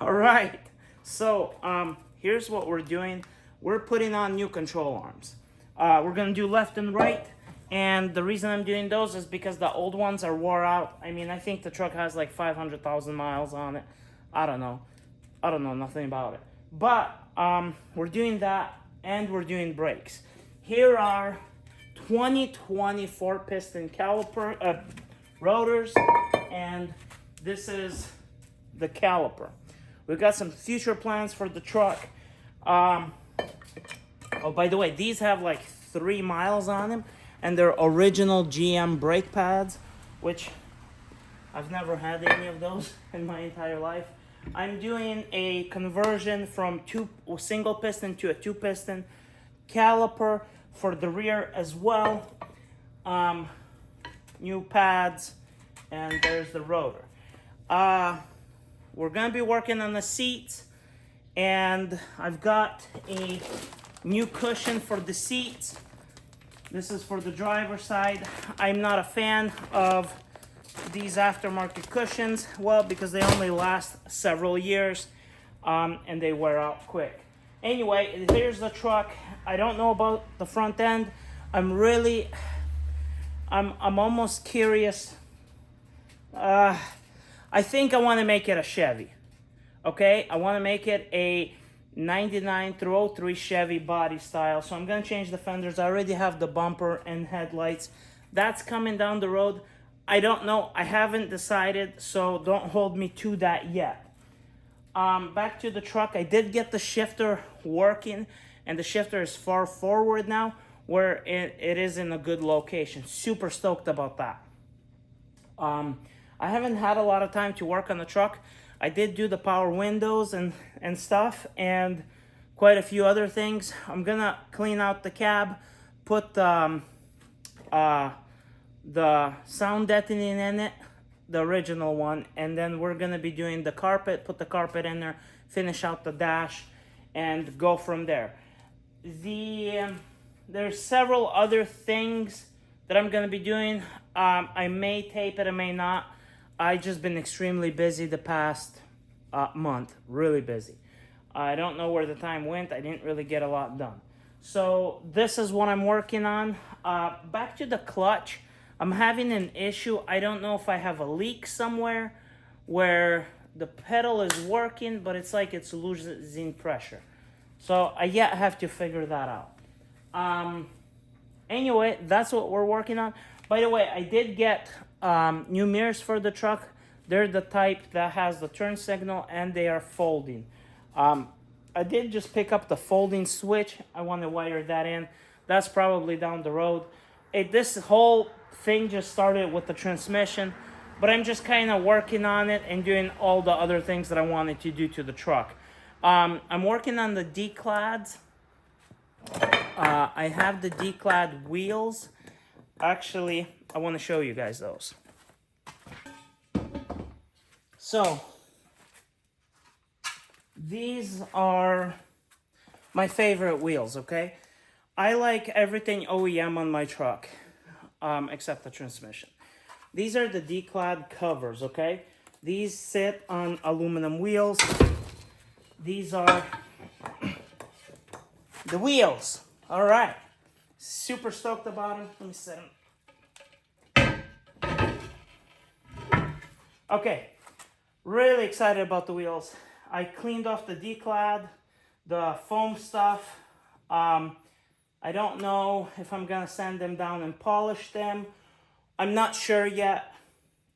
All right, so here's what we're doing. We're putting on new control arms. We're gonna do left and right, and the reason I'm doing those is because the old ones are wore out. I mean, I think the truck has like 500,000 miles on it. I don't know nothing about it. But we're doing that, and we're doing brakes. Here are 2024 piston caliper rotors, and this is the caliper. We've got some future plans for the truck. Oh, by the way, these have like 3 miles on them, and they're original GM brake pads, which I've never had any of those in my entire life. I'm doing a conversion from single piston to a 2-piston caliper for the rear as well. New pads, and there's the rotor. We're gonna be working on the seats, and I've got a new cushion for the seats. This is for the driver's side. I'm not a fan of these aftermarket cushions, well, because they only last several years, and they wear out quick. Anyway, here's the truck. I don't know about the front end. I'm almost curious. I think I want to make it a Chevy. Okay, I want to make it a 99 through 03 Chevy body style. So I'm going to change the fenders. I already have the bumper and headlights. That's coming down the road. I don't know. I haven't decided, so don't hold me to that yet. Back to the truck. I did get the shifter working, and the shifter is far forward now, where it is in a good location. Super stoked about that. I haven't had a lot of time to work on the truck. I did do the power windows and stuff, and quite a few other things. I'm gonna clean out the cab, put the sound deadening in it, the original one, and then we're gonna be doing the carpet, put the carpet in there, finish out the dash, and go from there. There's several other things that I'm gonna be doing. I may tape it, I may not. I've just been extremely busy the past month, really busy. I don't know where the time went. I didn't really get a lot done. So this is what I'm working on. Back to the clutch. I'm having an issue. I don't know if I have a leak somewhere where the pedal is working, but it's like it's losing pressure. So I yet have to figure that out. Anyway, that's what we're working on. By the way, I did get new mirrors for the truck. They're the type that has the turn signal, and they are folding. I did just pick up the folding switch. I want to wire that in. That's probably down the road. This whole thing just started with the transmission, but I'm just kind of working on it and doing all the other things that I wanted to do to the truck. I'm working on the D-clads. I have the D-clad wheels. Actually, I want to show you guys those. So, these are my favorite wheels, okay? I like everything OEM on my truck, except the transmission. These are the D-clad covers, okay? These sit on aluminum wheels. These are the wheels. All right. Super stoked about them. Let me set them. Okay. Really excited about the wheels. I cleaned off the D-clad, the foam stuff. I don't know if I'm gonna sand them down and polish them. I'm not sure yet,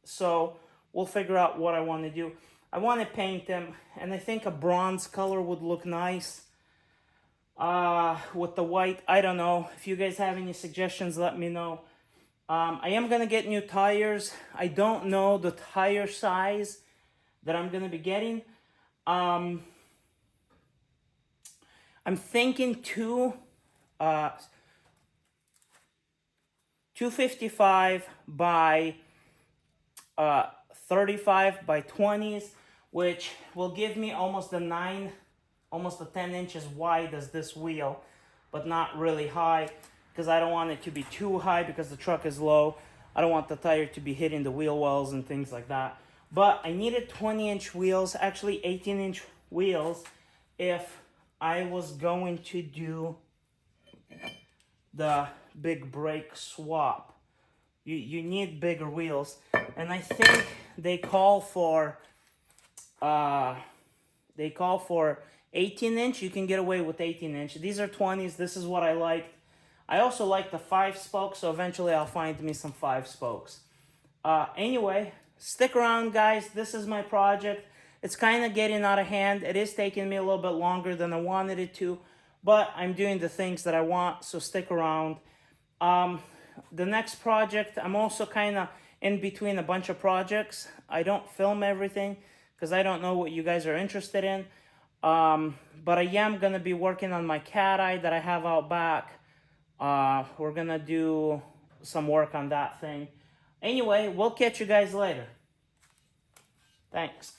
so we'll figure out what I want to do. I want to paint them, and I think a bronze color would look nice with the white. I don't know. If you guys have any suggestions, let me know. I am gonna get new tires. I don't know the tire size that I'm gonna be getting. I'm thinking 255 by 35 by 20s, which will give me almost a 10 inches wide as this wheel, but not really high, because I don't want it to be too high because the truck is low. I don't want the tire to be hitting the wheel wells and things like that. But I needed 20-inch wheels, actually 18-inch wheels, if I was going to do the big brake swap. You need bigger wheels, and I think they call for 18-inch. You can get away with 18-inch. These are 20s. This is what I liked. I also like the 5-spoke, so eventually I'll find me some 5-spokes. Anyway, stick around, guys. This is my project. It's kind of getting out of hand. It is taking me a little bit longer than I wanted it to, but I'm doing the things that I want, so stick around. The next project, I'm also kind of in between a bunch of projects. I don't film everything because I don't know what you guys are interested in. But I am going to be working on my cat eye that I have out back. We're going to do some work on that thing. Anyway, we'll catch you guys later. Thanks.